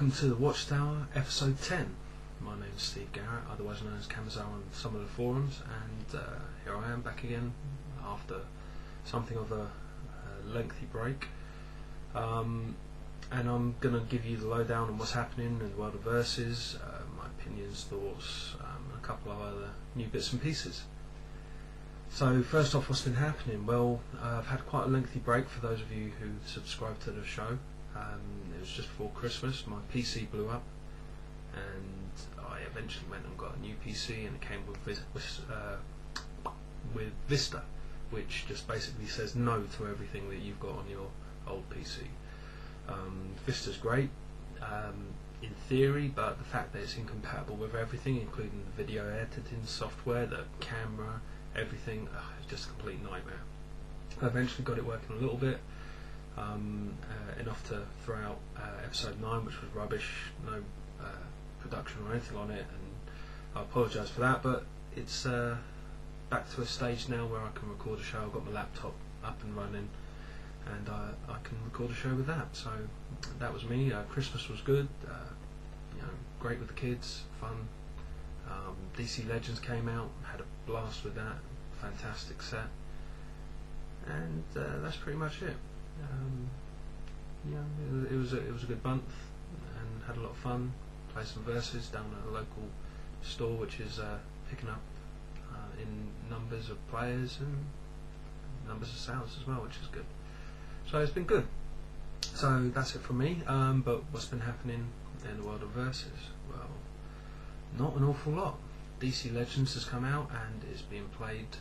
welcome to the Watchtower, episode 10. My name's Steve Garrett, otherwise known as Camazar on some of the forums, and here I am back again after something of a lengthy break. And I'm going to give you the lowdown on what's happening in the world of Versus, my opinions, thoughts, and a couple of other new bits and pieces. So first off, what's been happening? Well, I've had quite a lengthy break for those of you who subscribe to the show. It was just before Christmas, my PC blew up, and I eventually went and got a new PC, and it came with Vista, which just basically says no to everything that you've got on your old PC. Vista's great in theory, but the fact that it's incompatible with everything, including the video editing software, the camera, everything, it's just a complete nightmare. I eventually got it working a little bit, enough to throw out episode 9, which was rubbish, no production or anything on it, and I apologise for that, but it's back to a stage now where I can record a show. I've got my laptop up and running, and I can record a show with that. So that was me. Christmas was good, great with the kids, fun. DC Legends came out, had a blast with that, fantastic set, and that's pretty much it. It was a good month, and had a lot of fun. Played some Versus down at a local store, which is picking up in numbers of players and numbers of sales as well, which is good. So it's been good. So that's it from me. But what's been happening in the world of Versus? Well, not an awful lot. DC Legends has come out and it's being played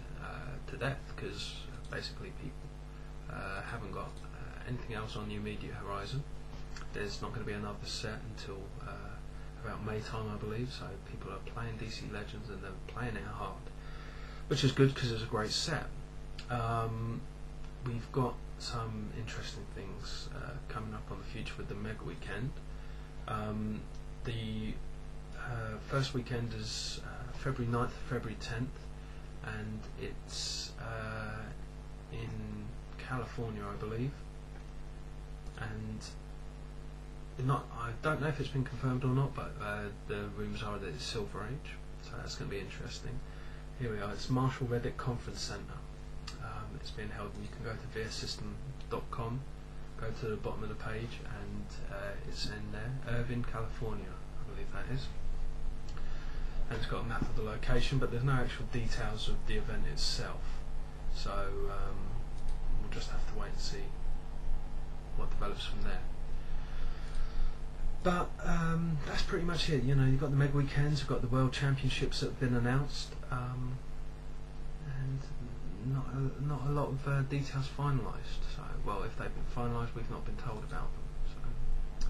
to death because basically people haven't got anything else on New Media Horizon. There's not going to be another set until about May time, I believe, so people are playing DC Legends and they're playing it hard, which is good because it's a great set. We've got some interesting things coming up on the future with the Mega Weekend. The first weekend is February 9th, February 10th, and it's in California, I believe. And I don't know if it's been confirmed or not, but the rumours are that it's Silver Age, so that's going to be interesting. Here we are. It's Marshall Reddick Conference Centre. It's being held, and you can go to vsystem.com, go to the bottom of the page, and it's in there, Irvine, California, I believe that is. And it's got a map of the location, but there's no actual details of the event itself. So we'll just have to wait and see what develops from there. But that's pretty much it. You've got the Mega Weekends, you've got the World Championships that have been announced, and not a lot of details finalised. So, well, if they've been finalised, we've not been told about them. So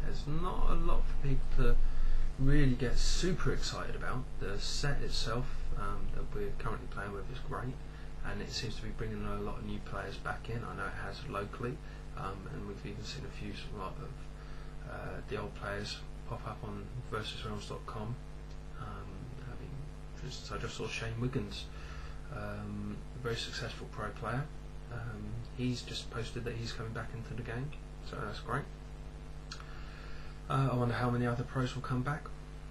there's not a lot for people to really get super excited about. The set itself that we're currently playing with is great, and it seems to be bringing a lot of new players back in. I know it has locally, and we've even seen a lot of the old players pop up on versusrealms.com. For instance, I just saw Shane Wiggins, a very successful pro player. He's just posted that he's coming back into the game, so that's great. I wonder how many other pros will come back.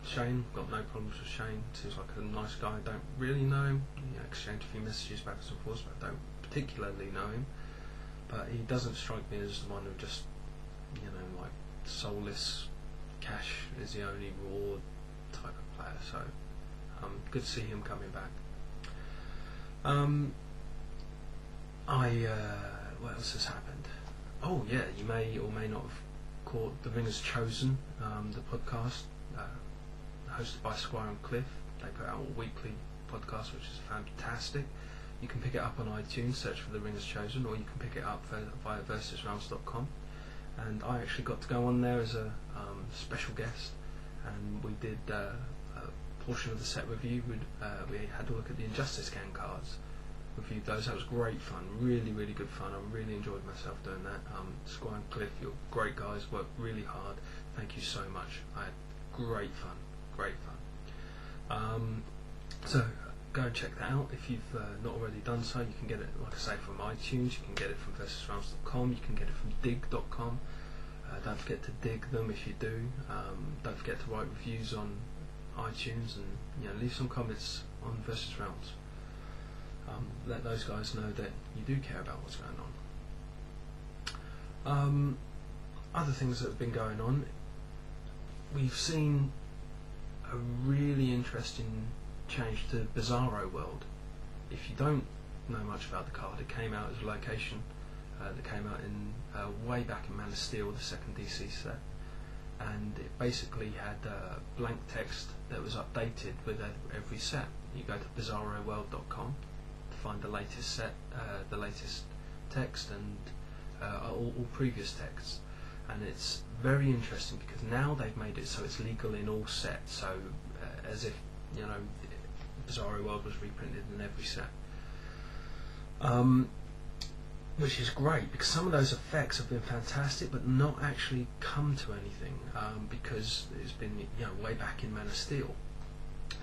Shane, got no problems with Shane, seems like a nice guy. I don't really know him, exchange a few messages backwards and forwards, but I don't particularly know him. But he doesn't strike me as the one who just, like soulless cash is the only reward type of player. So good to see him coming back. What else has happened? Oh yeah, you may or may not have caught The Ringers Chosen, the podcast hosted by Squire and Cliff. They put out a weekly podcast which is fantastic. You can pick it up on iTunes, search for The Ringers Chosen, or you can pick it up via versusrealms.com. And I actually got to go on there as a special guest, and we did a portion of the set review. We had a look at the Injustice Gang cards, reviewed those. That was great fun, really good fun. I really enjoyed myself doing that. Squire and Cliff, you're great guys, worked really hard. Thank you so much. I had great fun. So go and check that out if you've not already done so. You can get it, like I say, from iTunes. You can get it from versusrealms.com. You can get it from dig.com. Don't forget to dig them if you do. Don't forget to write reviews on iTunes, and leave some comments on Versus Realms. Let those guys know that you do care about what's going on. Other things that have been going on, we've seen a really interesting change to Bizarro World. If you don't know much about the card, it came out as a location that came out in way back in Man of Steel, the second DC set, and it basically had blank text that was updated with every set. You go to bizarroworld.com to find the latest set, the latest text, and all previous texts. And it's very interesting because now they've made it so it's legal in all sets, so as if Bizarro World was reprinted in every set, which is great because some of those effects have been fantastic but not actually come to anything, because it's been way back in Man of Steel.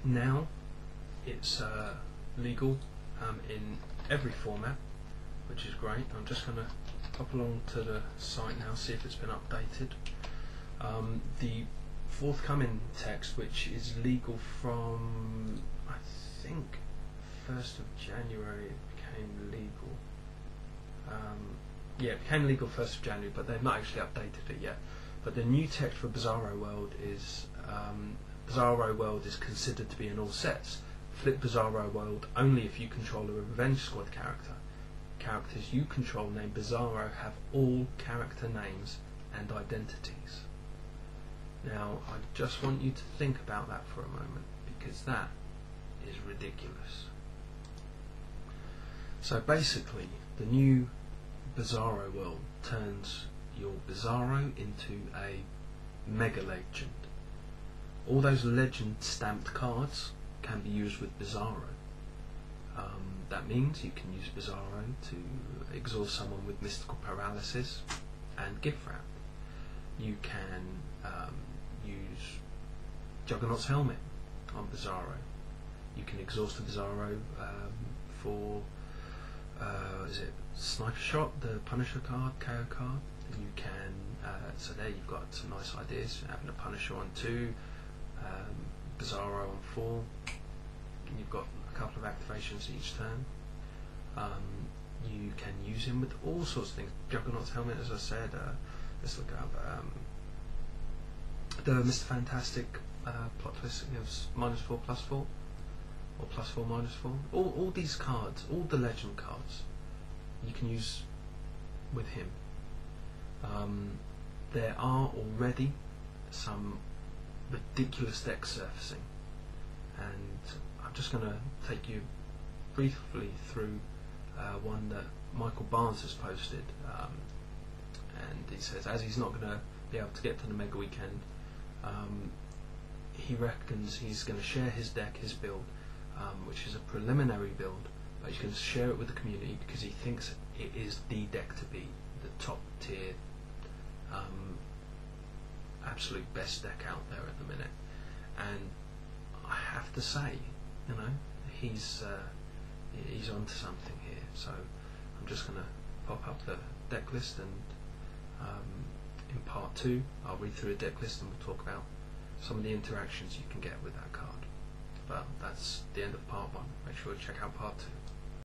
Now it's legal in every format, which is great. I'm just going to pop along to the site now, see if it's been updated. The forthcoming text, which is legal from, I think, 1st of January it became legal. Yeah, it became legal 1st of January, but they've not actually updated it yet. But the new text for Bizarro World is Bizarro World is considered to be in all sets. Flip Bizarro World only if you control a Revenge Squad character. Characters you control named Bizarro have all character names and identities. Now, I just want you to think about that for a moment, because that is ridiculous. So basically, the new Bizarro World turns your Bizarro into a Mega Legend. All those legend stamped cards can be used with Bizarro. That means you can use Bizarro to exhaust someone with mystical paralysis and gift wrap. You can use Juggernaut's helmet on Bizarro. You can exhaust a Bizarro for is it Sniper Shot, the Punisher card, KO card. You can so there you've got some nice ideas. Having a Punisher on 2, Bizarro on 4. You've got a couple of activations each turn. You can use him with all sorts of things. Juggernaut's helmet, as I said. Let's look up the Mr. Fantastic plot twist. It gives -4/+4, or +4 -4. All these cards, all the legend cards, you can use with him. There are already some ridiculous deck surfacing, and I'm just going to take you briefly through one that Michael Barnes has posted, and he says as he's not going to be able to get to the Mega Weekend, he reckons he's going to share his deck, his build, which is a preliminary build, but he's going to share it with the community because he thinks it is the deck to be, the top tier, absolute best deck out there at the minute. And I have to say, he's onto something here. So I'm just going to pop up the deck list, and in part 2 I'll read through a deck list and we'll talk about some of the interactions you can get with that card. But that's the end of part 1. Make sure to check out part 2.